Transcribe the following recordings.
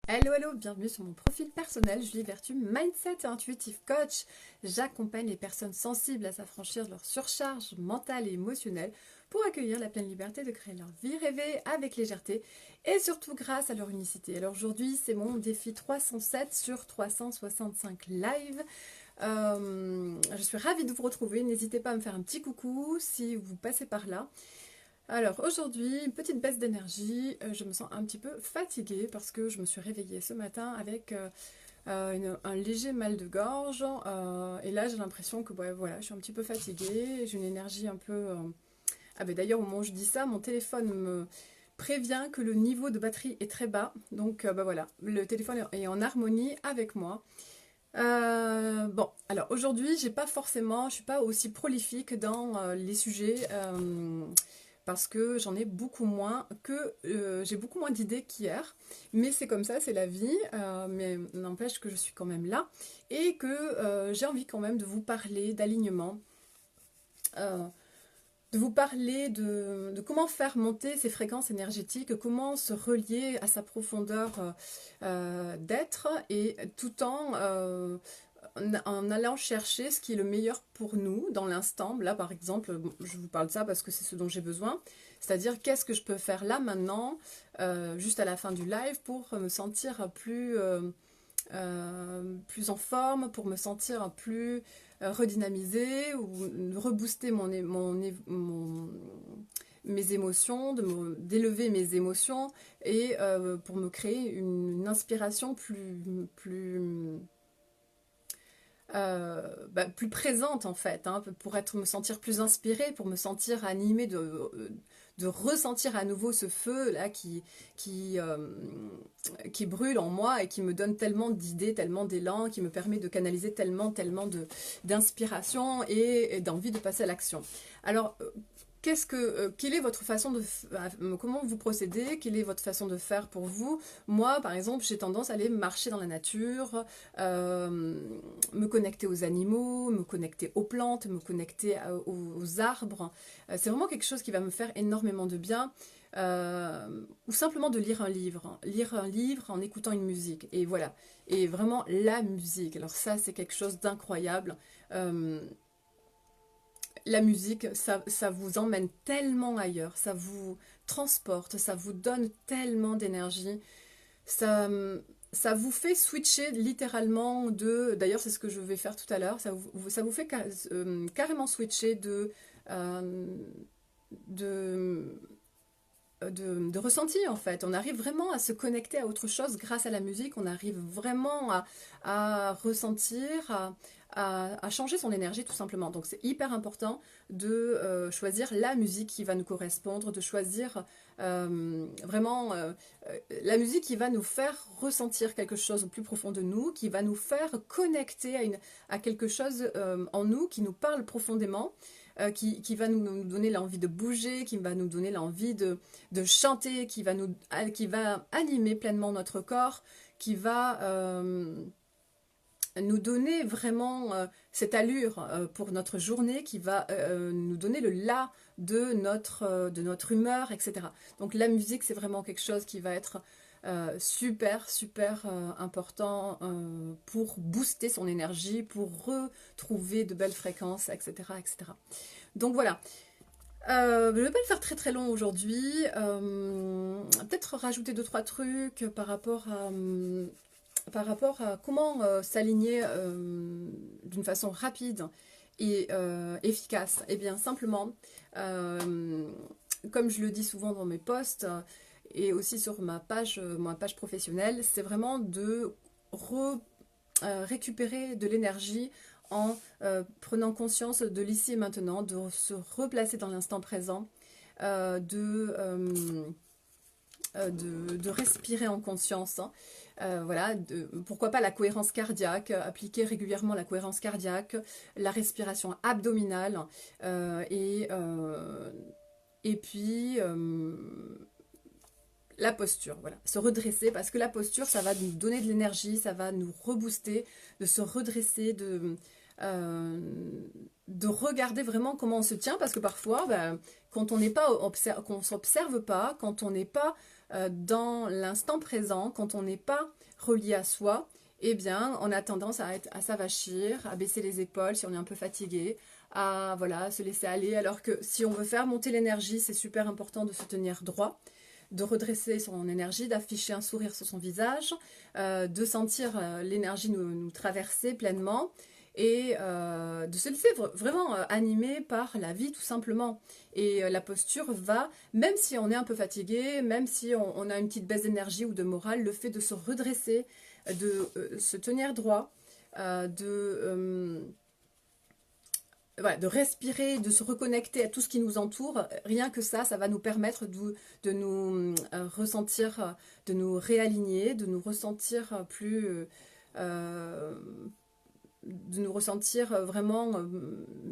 Hello, hello, bienvenue sur mon profil personnel, Julie Vertu, Mindset et Intuitive Coach. J'accompagne les personnes sensibles à s'affranchir de leur surcharge mentale et émotionnelle pour accueillir la pleine liberté de créer leur vie rêvée avec légèreté et surtout grâce à leur unicité. Alors aujourd'hui, c'est mon défi 307 sur 365 live. Je suis ravie de vous retrouver, n'hésitez pas à me faire un petit coucou si vous passez par là. Alors aujourd'hui, une petite baisse d'énergie, je me sens un petit peu fatiguée parce que je me suis réveillée ce matin avec un léger mal de gorge et là j'ai l'impression que voilà, je suis un petit peu fatiguée, j'ai une énergie un peu... Ah ben d'ailleurs au moment où je dis ça, mon téléphone me prévient que le niveau de batterie est très bas, donc voilà, le téléphone est en harmonie avec moi. Bon, alors aujourd'hui, je suis pas aussi prolifique dans les sujets parce que j'en ai beaucoup moins j'ai beaucoup moins d'idées qu'hier. Mais c'est comme ça, c'est la vie. Mais n'empêche que je suis quand même là et que j'ai envie quand même de vous parler d'alignement. euh, de vous parler de comment faire monter ces fréquences énergétiques, comment se relier à sa profondeur d'être et tout en allant chercher ce qui est le meilleur pour nous dans l'instant. Là par exemple, bon, je vous parle de ça parce que c'est ce dont j'ai besoin, c'est-à-dire qu'est-ce que je peux faire là maintenant, juste à la fin du live pour me sentir plus en forme, pour me sentir plus redynamisée ou rebooster mes émotions, d'élever mes émotions et pour me créer une inspiration plus présente en fait, hein, pour me sentir plus inspirée, pour me sentir animée de ressentir à nouveau ce feu là qui brûle en moi et qui me donne tellement d'idées, tellement d'élan, qui me permet de canaliser tellement d'inspiration et d'envie de passer à l'action. Alors, quelle est votre façon comment vous procédez, quelle est votre façon de faire pour vous? Moi, par exemple, j'ai tendance à aller marcher dans la nature, me connecter aux animaux, me connecter aux plantes, me connecter aux arbres. C'est vraiment quelque chose qui va me faire énormément de bien. Ou simplement de lire un livre en écoutant une musique. Et voilà. Et vraiment la musique. Alors ça, c'est quelque chose d'incroyable. Euh, la musique, ça vous emmène tellement ailleurs, ça vous transporte, ça vous donne tellement d'énergie, ça, ça vous fait switcher littéralement d'ailleurs c'est ce que je vais faire tout à l'heure, ça vous fait carrément switcher euh, de, de ressenti en fait. On arrive vraiment à se connecter à autre chose grâce à la musique, on arrive vraiment à ressentir, à changer son énergie tout simplement. Donc c'est hyper important de choisir la musique qui va nous correspondre, de choisir vraiment la musique qui va nous faire ressentir quelque chose au plus profond de nous, qui va nous faire connecter à quelque chose en nous qui nous parle profondément. Qui va nous donner l'envie de bouger, qui va nous donner l'envie de chanter, qui va animer pleinement notre corps, qui va nous donner vraiment cette allure pour notre journée, qui va nous donner le là de notre humeur, etc. Donc la musique, c'est vraiment quelque chose qui va être super important pour booster son énergie, pour retrouver de belles fréquences, etc. etc. Donc voilà, je ne vais pas le faire très très long aujourd'hui. Peut-être rajouter deux trois trucs par rapport à comment s'aligner d'une façon rapide et efficace. Et bien simplement, comme je le dis souvent dans mes posts et aussi sur ma page professionnelle, c'est vraiment de récupérer de l'énergie en prenant conscience de l'ici et maintenant, de se replacer dans l'instant présent, de respirer en conscience. Hein. Voilà, pourquoi pas la cohérence cardiaque, appliquer régulièrement la cohérence cardiaque, la respiration abdominale et puis la posture, voilà, se redresser parce que la posture, ça va nous donner de l'énergie, ça va nous rebooster, de se redresser, de regarder vraiment comment on se tient parce que parfois, quand on n'est pas qu'on s'observe pas, quand on n'est pas dans l'instant présent, quand on n'est pas relié à soi, eh bien, on a tendance à s'avachir, à baisser les épaules si on est un peu fatigué, à voilà, se laisser aller. Alors que si on veut faire monter l'énergie, c'est super important de se tenir droit, de redresser son énergie, d'afficher un sourire sur son visage, de sentir l'énergie nous traverser pleinement et de se laisser vraiment animer par la vie tout simplement. Et la posture va, même si on est un peu fatigué, même si on a une petite baisse d'énergie ou de morale, le fait de se redresser, de se tenir droit, voilà, de respirer, de se reconnecter à tout ce qui nous entoure, rien que ça va nous permettre de nous ressentir, de nous réaligner, de nous ressentir de nous ressentir vraiment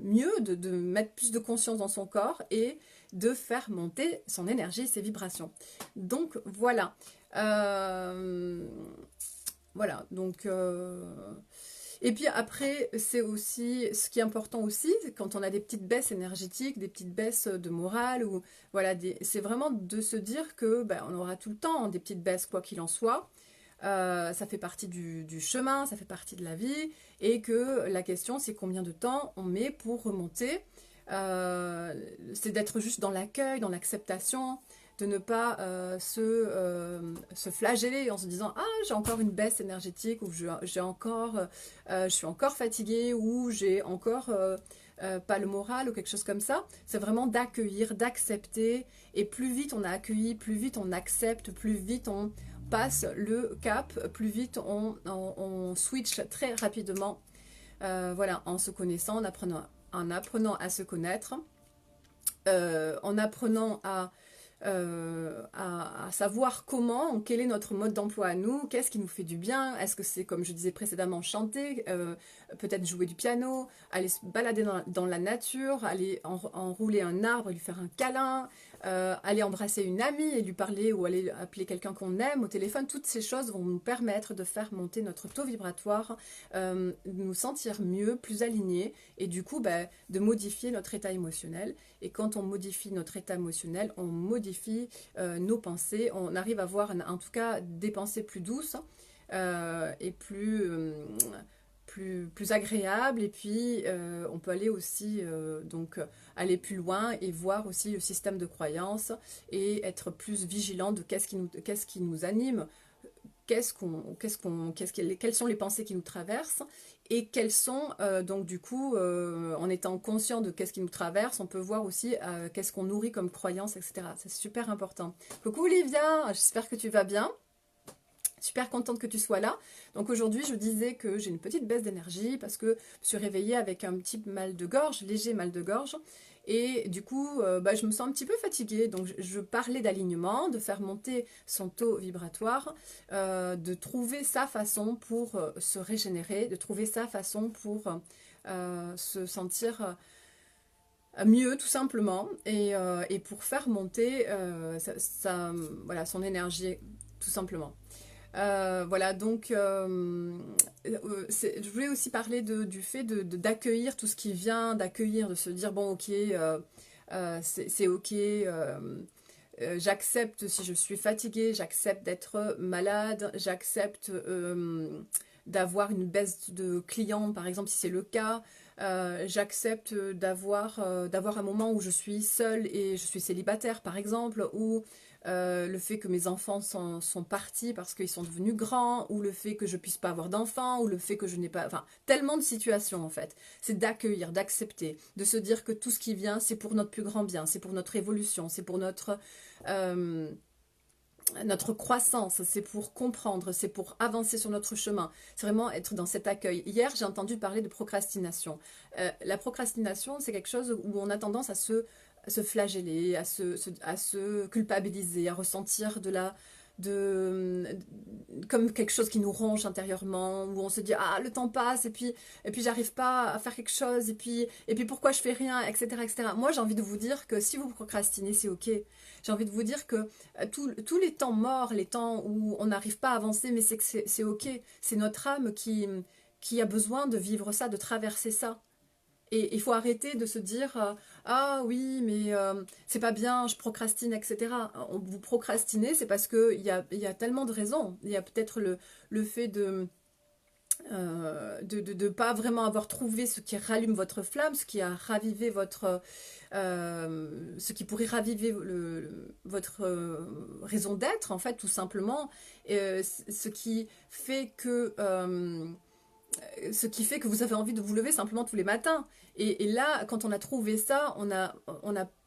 mieux, de mettre plus de conscience dans son corps et de faire monter son énergie, ses vibrations. Donc voilà. Voilà, donc... Et puis après, c'est aussi, ce qui est important aussi, quand on a des petites baisses énergétiques, des petites baisses de morale, ou voilà, c'est vraiment de se dire que ben, on aura tout le temps des petites baisses, quoi qu'il en soit. Ça fait partie du chemin, ça fait partie de la vie, et que la question c'est combien de temps on met pour remonter. C'est d'être juste dans l'accueil, dans l'acceptation, de ne pas se flageller en se disant ah j'ai encore une baisse énergétique ou je suis encore fatiguée ou j'ai encore pas le moral ou quelque chose comme ça. C'est vraiment d'accueillir, d'accepter, et plus vite on a accueilli, plus vite on accepte, plus vite on passe le cap, plus vite on switch très rapidement, voilà, en se connaissant, en apprenant à se connaître, en apprenant à savoir comment, quel est notre mode d'emploi à nous, qu'est-ce qui nous fait du bien, est-ce que c'est comme je disais précédemment chanter, peut-être jouer du piano, aller se balader dans la nature, aller enrouler un arbre, lui faire un câlin, aller embrasser une amie et lui parler ou aller appeler quelqu'un qu'on aime au téléphone. Toutes ces choses vont nous permettre de faire monter notre taux vibratoire, de nous sentir mieux, plus alignés et du coup bah, de modifier notre état émotionnel. Et quand on modifie notre état émotionnel, on modifie nos pensées, on arrive à avoir en tout cas des pensées plus douces et plus agréable, et puis on peut aller aussi donc aller plus loin et voir aussi le système de croyance et être plus vigilant de qu'est-ce qui nous anime, quelles sont les pensées qui nous traversent et quelles sont donc du coup en étant conscient de qu'est-ce qui nous traverse, on peut voir aussi qu'est-ce qu'on nourrit comme croyance, etc. C'est super important. Coucou Olivia, j'espère que tu vas bien. Super contente que tu sois là. Donc aujourd'hui, je disais que j'ai une petite baisse d'énergie parce que je me suis réveillée avec un petit mal de gorge, léger mal de gorge. Et du coup, bah, je me sens un petit peu fatiguée. Donc je parlais d'alignement, de faire monter son taux vibratoire, de trouver sa façon pour se régénérer, de trouver sa façon pour se sentir mieux tout simplement. Et pour faire monter voilà, son énergie tout simplement. Voilà, donc je voulais aussi parler du fait d'accueillir tout ce qui vient, d'accueillir, de se dire bon ok, c'est ok, j'accepte si je suis fatiguée, j'accepte d'être malade, j'accepte d'avoir une baisse de clients par exemple si c'est le cas, j'accepte d'avoir un moment où je suis seule et je suis célibataire par exemple, ou le fait que mes enfants sont partis parce qu'ils sont devenus grands, ou le fait que je puisse pas avoir d'enfants, ou le fait que je n'ai pas... Enfin, tellement de situations en fait. C'est d'accueillir, d'accepter, de se dire que tout ce qui vient, c'est pour notre plus grand bien, c'est pour notre évolution, c'est pour notre croissance, c'est pour comprendre, c'est pour avancer sur notre chemin. C'est vraiment être dans cet accueil. Hier, j'ai entendu parler de procrastination. La procrastination, c'est quelque chose où on a tendance à se flageller, à se culpabiliser, à ressentir comme quelque chose qui nous ronge intérieurement, où on se dit ah le temps passe et puis j'arrive pas à faire quelque chose, et puis pourquoi je fais rien, etc., etc. Moi j'ai envie de vous dire que si vous procrastinez, c'est ok. J'ai envie de vous dire que tous les temps morts, les temps où on n'arrive pas à avancer, mais c'est ok. C'est notre âme qui a besoin de vivre ça, de traverser ça. Et il faut arrêter de se dire ah oui, mais c'est pas bien, je procrastine, etc. Vous procrastinez, c'est parce qu'il y a tellement de raisons. Il y a peut-être le fait de pas vraiment avoir trouvé ce qui rallume votre flamme, ce qui a ravivé ce qui pourrait raviver votre raison d'être, en fait, tout simplement. Ce qui fait que vous avez envie de vous lever simplement tous les matins. Et là, quand on a trouvé ça, on a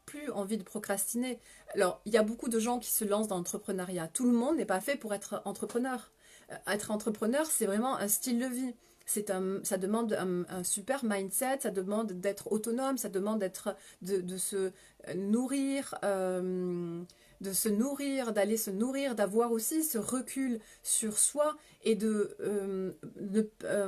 plus envie de procrastiner. Alors, il y a beaucoup de gens qui se lancent dans l'entrepreneuriat. Tout le monde n'est pas fait pour être entrepreneur. Être entrepreneur, c'est vraiment un style de vie. Ça demande un super mindset, ça demande d'être autonome, ça demande de se nourrir, d'aller se nourrir, d'avoir aussi ce recul sur soi et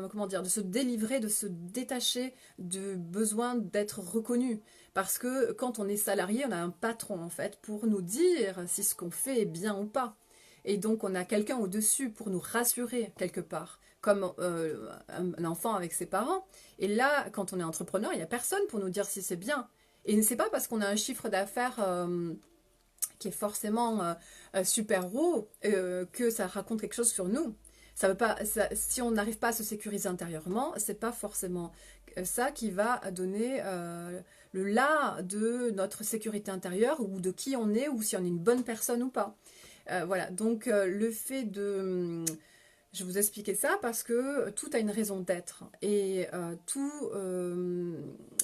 comment dire, de se délivrer, de se détacher du besoin d'être reconnu. Parce que quand on est salarié, on a un patron en fait pour nous dire si ce qu'on fait est bien ou pas. Et donc on a quelqu'un au-dessus pour nous rassurer quelque part, comme un enfant avec ses parents. Et là, quand on est entrepreneur, il n'y a personne pour nous dire si c'est bien. Et c'est pas parce qu'on a un chiffre d'affaires qui est forcément super haut que ça raconte quelque chose sur nous. Ça veut pas, si on n'arrive pas à se sécuriser intérieurement, c'est pas forcément ça qui va donner le là de notre sécurité intérieure ou de qui on est ou si on est une bonne personne ou pas. Voilà, donc le fait de... Je vous expliquer ça parce que tout a une raison d'être. Et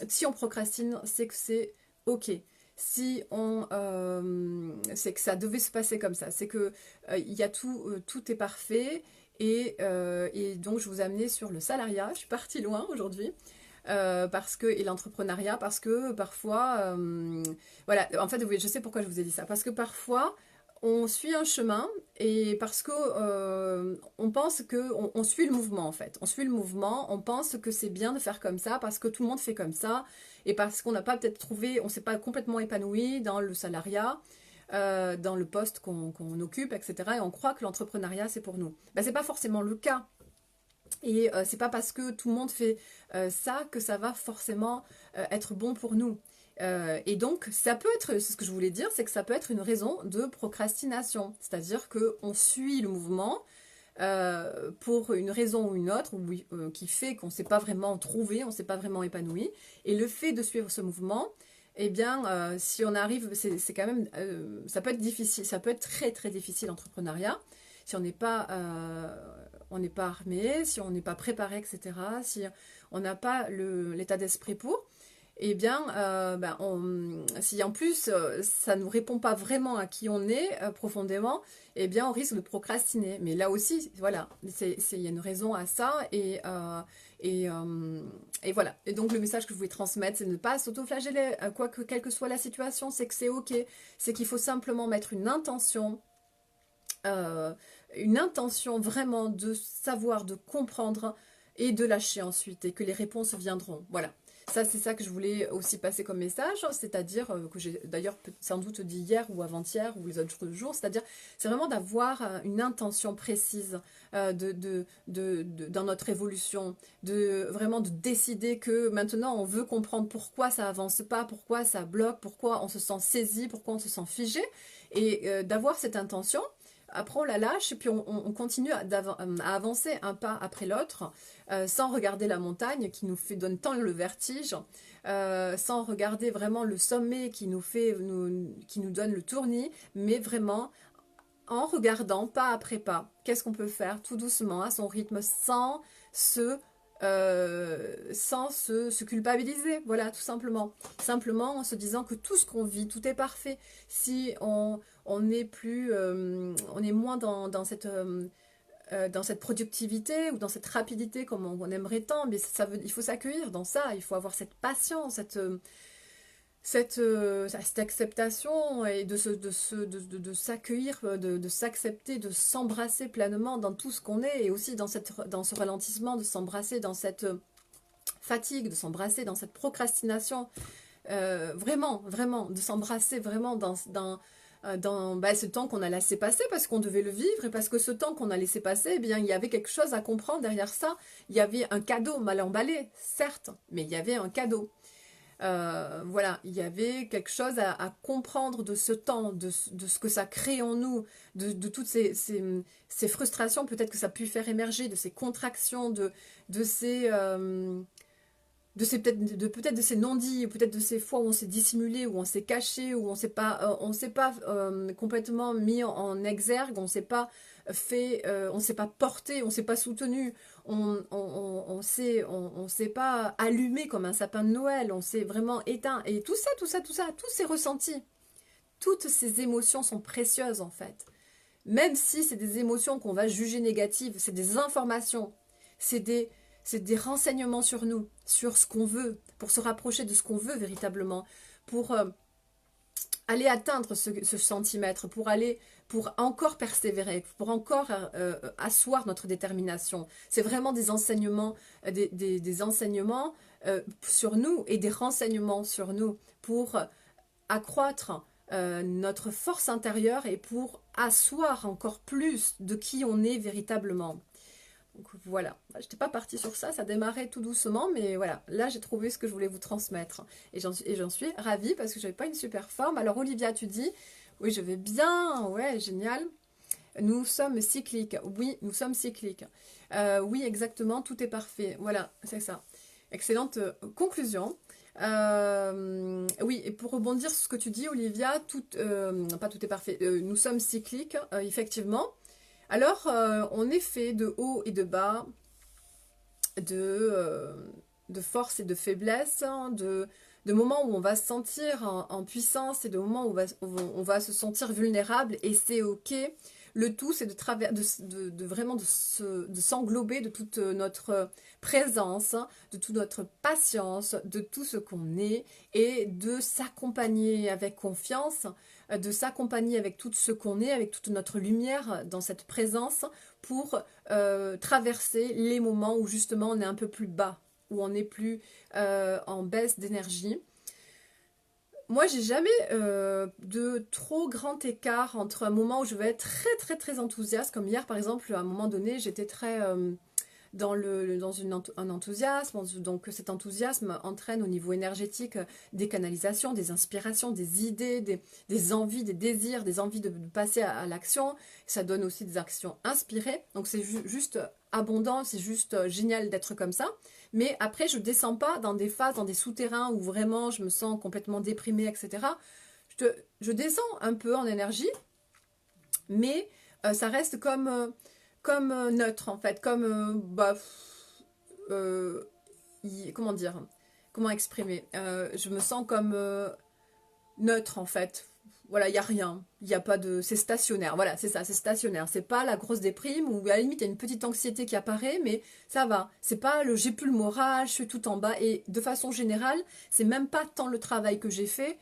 si on procrastine, c'est que c'est OK. Si on... c'est que ça devait se passer comme ça. C'est que il y a tout est parfait. Et donc je vous ai amené sur le salariat. Je suis partie loin aujourd'hui. Et l'entrepreneuriat, parce que parfois... voilà, en fait, oui, je sais pourquoi je vous ai dit ça. Parce que parfois on suit un chemin et parce que on pense que on suit le mouvement en fait. On suit le mouvement, on pense que c'est bien de faire comme ça parce que tout le monde fait comme ça et parce qu'on n'a pas peut-être trouvé, on s'est pas complètement épanoui dans le salariat, dans le poste qu'on occupe, etc. Et on croit que l'entrepreneuriat c'est pour nous. Ben, c'est pas forcément le cas. Et c'est pas parce que tout le monde fait ça que ça va forcément être bon pour nous. Et donc, ça peut être, c'est ce que je voulais dire, c'est que ça peut être une raison de procrastination. C'est-à-dire qu'on suit le mouvement pour une raison ou une autre qui fait qu'on ne s'est pas vraiment trouvé, on ne s'est pas vraiment épanoui. Et le fait de suivre ce mouvement, eh bien, si on arrive, c'est quand même, ça peut être difficile, ça peut être très très difficile l'entrepreneuriat. Si on n'est pas armé, si on n'est pas préparé, etc., si on n'a pas l'état d'esprit pour, eh bien, si en plus ça ne nous répond pas vraiment à qui on est profondément, eh bien, on risque de procrastiner. Mais là aussi, voilà, il y a une raison à ça et voilà. Et donc, le message que je voulais transmettre, c'est de ne pas s'auto-flageller, quelle que soit la situation, c'est que c'est OK. C'est qu'il faut simplement mettre une intention vraiment de savoir, de comprendre et de lâcher ensuite et que les réponses viendront. Voilà. Ça, c'est ça que je voulais aussi passer comme message, c'est-à-dire que j'ai d'ailleurs sans doute dit hier ou avant-hier ou les autres jours, c'est-à-dire c'est vraiment d'avoir une intention précise dans notre évolution, vraiment de décider que maintenant on veut comprendre pourquoi ça avance pas, pourquoi ça bloque, pourquoi on se sent saisi, pourquoi on se sent figé, et d'avoir cette intention. Après, on la lâche et puis on continue à avancer un pas après l'autre sans regarder la montagne qui donne tant le vertige, sans regarder vraiment le sommet qui nous donne le tournis, mais vraiment en regardant pas après pas. Qu'est-ce qu'on peut faire tout doucement à son rythme sans se culpabiliser, voilà, tout simplement. Simplement en se disant que tout ce qu'on vit, tout est parfait. Si on est moins dans cette productivité ou dans cette rapidité comme on aimerait tant, mais il faut s'accueillir dans ça, il faut avoir cette patience, cette acceptation et de s'accueillir, de s'accepter, de s'embrasser pleinement dans tout ce qu'on est et aussi dans ce ralentissement, de s'embrasser dans cette fatigue, de s'embrasser dans cette procrastination, vraiment, vraiment, de s'embrasser vraiment dans ce temps qu'on a laissé passer parce qu'on devait le vivre et parce que ce temps qu'on a laissé passer, eh bien, il y avait quelque chose à comprendre derrière ça. Il y avait un cadeau mal emballé, certes, mais il y avait un cadeau. Voilà, il y avait quelque chose à comprendre de ce temps, de ce que ça crée en nous, de toutes ces frustrations peut-être que ça a pu faire émerger, de ces contractions, de ces... peut-être de ces non-dits, peut-être de ces fois où on s'est dissimulé, où on s'est caché, où on s'est pas complètement mis en exergue, on s'est pas porté, on s'est pas soutenu, on s'est pas allumé comme un sapin de Noël, on s'est vraiment éteint. Et tout ça, tous ces ressentis, toutes ces émotions sont précieuses en fait. Même si c'est des émotions qu'on va juger négatives, c'est des informations, c'est des renseignements sur nous, sur ce qu'on veut, pour se rapprocher de ce qu'on veut véritablement, pour aller atteindre ce centimètre, pour encore persévérer, pour encore asseoir notre détermination. C'est vraiment des enseignements, des enseignements sur nous et des renseignements sur nous pour accroître notre force intérieure et pour asseoir encore plus de qui on est véritablement. Donc voilà, je n'étais pas partie sur ça, ça démarrait tout doucement, mais voilà, là j'ai trouvé ce que je voulais vous transmettre. Et j'en suis ravie parce que je n'avais pas une super forme. Alors Olivia, tu dis, oui je vais bien, ouais, génial. Nous sommes cycliques, oui, nous sommes cycliques. Oui, exactement, tout est parfait, voilà, c'est ça. Excellente conclusion. Oui, et pour rebondir sur ce que tu dis, Olivia, pas tout est parfait, nous sommes cycliques, effectivement. Alors, on est fait de haut et de bas, de force et de faiblesse, hein, de moments où on va se sentir en puissance et de moments où on va se sentir vulnérable, et c'est ok. Le tout, c'est vraiment de s'englober de toute notre présence, hein, de toute notre patience, de tout ce qu'on est, et de s'accompagner avec confiance, de s'accompagner avec tout ce qu'on est, avec toute notre lumière dans cette présence pour traverser les moments où justement on est un peu plus bas, où on est plus en baisse d'énergie. Moi, j'ai jamais de trop grand écart entre un moment où je vais être très très très enthousiaste, comme hier par exemple, à un moment donné, j'étais très un enthousiasme, donc cet enthousiasme entraîne au niveau énergétique des canalisations, des inspirations, des idées, des envies, des désirs, des envies de passer à l'action. Ça donne aussi des actions inspirées, donc c'est juste abondant, c'est juste génial d'être comme ça. Mais après, je ne descends pas dans des phases, dans des souterrains où vraiment je me sens complètement déprimée, etc. Je descends un peu en énergie, mais ça reste comme neutre en fait, comme comment dire, comment exprimer, je me sens comme neutre en fait. Voilà, il n'y a rien, il n'y a pas de... C'est stationnaire, voilà, c'est ça, c'est stationnaire. C'est pas la grosse déprime où à la limite il y a une petite anxiété qui apparaît, mais ça va. C'est pas le j'ai plus le moral, je suis tout en bas. Et de façon générale, c'est même pas tant le travail que j'ai fait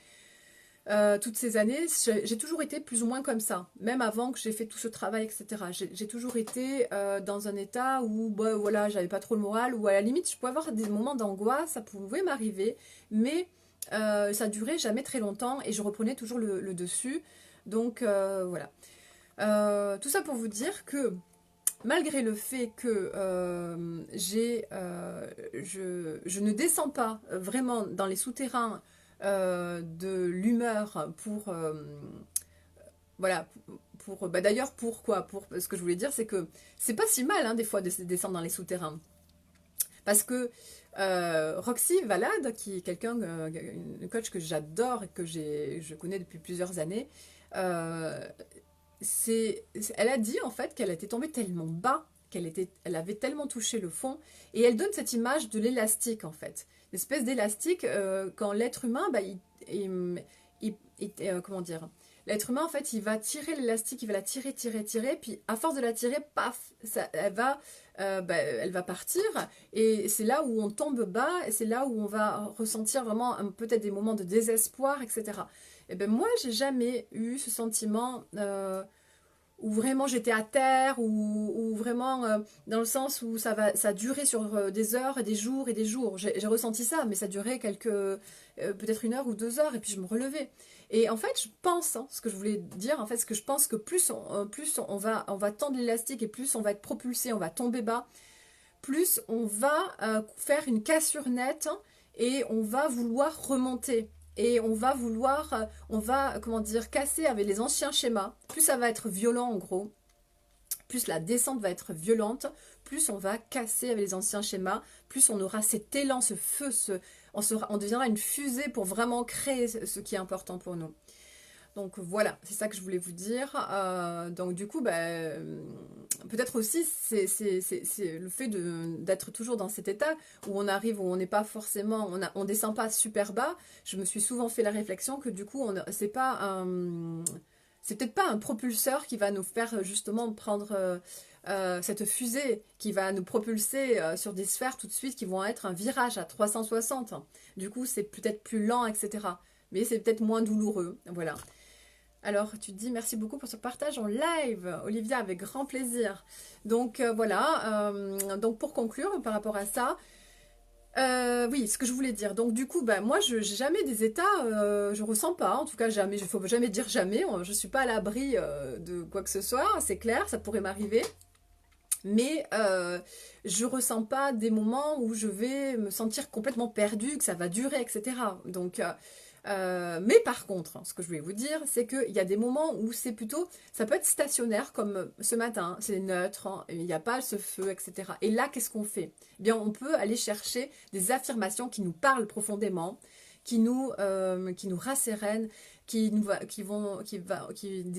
toutes ces années. J'ai toujours été plus ou moins comme ça, même avant que j'ai fait tout ce travail, etc. J'ai toujours été dans un état où, bah, voilà, j'avais pas trop le moral, ou à la limite, je pouvais avoir des moments d'angoisse, ça pouvait m'arriver, mais... ça durait jamais très longtemps et je reprenais toujours le dessus. Donc voilà. Tout ça pour vous dire que malgré le fait que je ne descends pas vraiment dans les souterrains de l'humeur pour... voilà, d'ailleurs pourquoi pour, ce que je voulais dire c'est que c'est pas si mal hein, des fois de descendre dans les souterrains. Parce que Roxy Valade, qui est quelqu'un, une coach que j'adore et que je connais depuis plusieurs années, elle a dit en fait qu'elle était tombée tellement bas, elle avait tellement touché le fond, et elle donne cette image de l'élastique en fait. Une espèce d'élastique, quand l'être humain, comment dire, l'être humain en fait, il va tirer l'élastique, il va la tirer, puis à force de la tirer, paf, elle va partir, et c'est là où on tombe bas, et c'est là où on va ressentir vraiment peut-être des moments de désespoir, etc. Et ben moi, j'ai jamais eu ce sentiment où vraiment j'étais à terre, ou vraiment dans le sens où ça durait sur des heures et des jours et des jours. J'ai ressenti ça, mais ça durait peut-être 1 heure ou 2 heures, et puis je me relevais. Et en fait, je pense, hein, ce que je voulais dire, en fait, ce que je pense que plus on va tendre l'élastique et plus on va être propulsé, on va tomber bas, plus on va faire une cassure nette et on va vouloir remonter. Et on va vouloir, comment dire, casser avec les anciens schémas. Plus ça va être violent en gros, plus la descente va être violente, plus on va casser avec les anciens schémas, plus on aura cet élan, ce feu, on deviendra une fusée pour vraiment créer ce qui est important pour nous. Donc voilà, c'est ça que je voulais vous dire. Donc du coup, peut-être aussi c'est le fait d'être toujours dans cet état où on arrive, où on n'est pas forcément, on descend pas super bas. Je me suis souvent fait la réflexion que du coup, c'est peut-être pas un propulseur qui va nous faire justement prendre cette fusée, qui va nous propulser sur des sphères tout de suite qui vont être un virage à 360. Du coup, c'est peut-être plus lent, etc. Mais c'est peut-être moins douloureux. Voilà. Alors, tu te dis merci beaucoup pour ce partage en live, Olivia, avec grand plaisir. Donc, voilà. Donc, pour conclure par rapport à ça, oui, ce que je voulais dire. Donc, du coup, moi, je n'ai jamais des états, je ressens pas. En tout cas, jamais. Il ne faut jamais dire jamais. Je ne suis pas à l'abri de quoi que ce soit. C'est clair, ça pourrait m'arriver. Mais je ressens pas des moments où je vais me sentir complètement perdue, que ça va durer, etc. Donc, mais par contre, ce que je voulais vous dire, c'est qu'il y a des moments où c'est plutôt, ça peut être stationnaire, comme ce matin, c'est neutre, hein, il n'y a pas ce feu, etc. Et là, qu'est-ce qu'on fait? Eh bien, on peut aller chercher des affirmations qui nous parlent profondément, qui nous rassérénent, des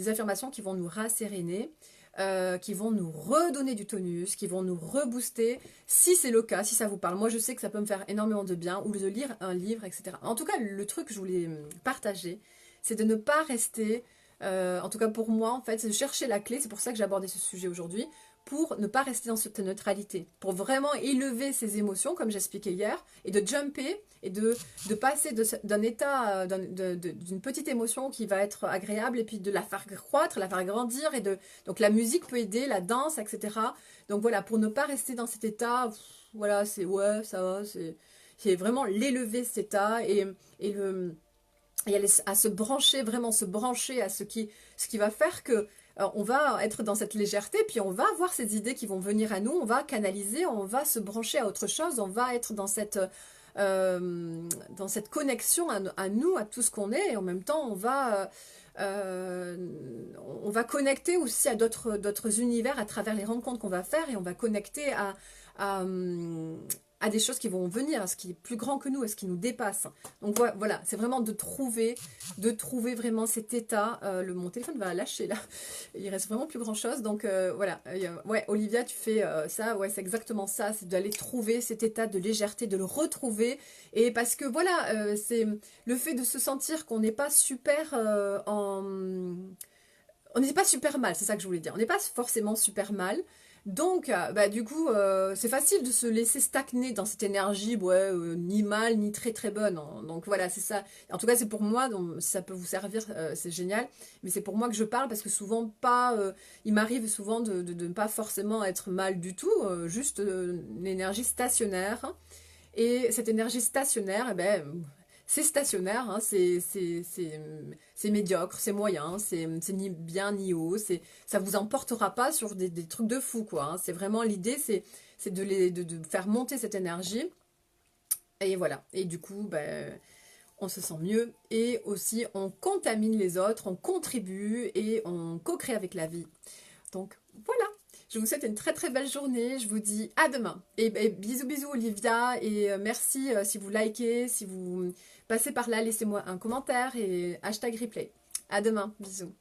affirmations qui vont nous rasséréner, qui vont nous redonner du tonus, qui vont nous rebooster, si c'est le cas, si ça vous parle. Moi, je sais que ça peut me faire énormément de bien, ou de lire un livre, etc. En tout cas, le truc que je voulais partager, c'est de ne pas rester, en tout cas pour moi, en fait, c'est de chercher la clé, c'est pour ça que j'ai abordé ce sujet aujourd'hui, pour ne pas rester dans cette neutralité, pour vraiment élever ses émotions, comme j'expliquais hier, et de jumper, et de passer d'un état, d'une petite émotion qui va être agréable, et puis de la faire croître, la faire grandir, donc la musique peut aider, la danse, etc. Donc voilà, pour ne pas rester dans cet état, voilà, c'est ouais, ça va, c'est vraiment l'élever cet état, et à se brancher, vraiment se brancher à ce qui va faire que on va être dans cette légèreté, puis on va avoir ces idées qui vont venir à nous, on va canaliser, on va se brancher à autre chose, on va être dans cette connexion à nous, à tout ce qu'on est, et en même temps on va connecter aussi à d'autres univers à travers les rencontres qu'on va faire, et on va connecter à des choses qui vont venir, à ce qui est plus grand que nous, à ce qui nous dépasse. Donc voilà, c'est vraiment de trouver vraiment cet état. Mon téléphone va lâcher là, il reste vraiment plus grand chose. Donc voilà, ouais, Olivia, tu fais ça, ouais, c'est exactement ça, c'est d'aller trouver cet état de légèreté, de le retrouver. Et parce que voilà, c'est le fait de se sentir qu'on n'est pas super on n'est pas super mal, c'est ça que je voulais dire. On n'est pas forcément super mal. Donc, du coup, c'est facile de se laisser stagner dans cette énergie, ouais, ni mal, ni très très bonne. Donc voilà, c'est ça. En tout cas, c'est pour moi, donc si ça peut vous servir, c'est génial. Mais c'est pour moi que je parle parce que souvent, il m'arrive souvent de ne pas forcément être mal du tout, juste une énergie stationnaire. Et cette énergie stationnaire, c'est stationnaire, hein, c'est médiocre, c'est moyen, c'est ni bien ni haut, ça vous emportera pas sur des trucs de fou, quoi. Hein. C'est vraiment l'idée, c'est de faire monter cette énergie. Et voilà. Et du coup, on se sent mieux. Et aussi, on contamine les autres, on contribue et on co-crée avec la vie. Donc, voilà. Je vous souhaite une très très belle journée. Je vous dis à demain. Et bisous bisous Olivia. Et merci si vous likez, si vous passez par là, laissez-moi un commentaire et hashtag replay. À demain. Bisous.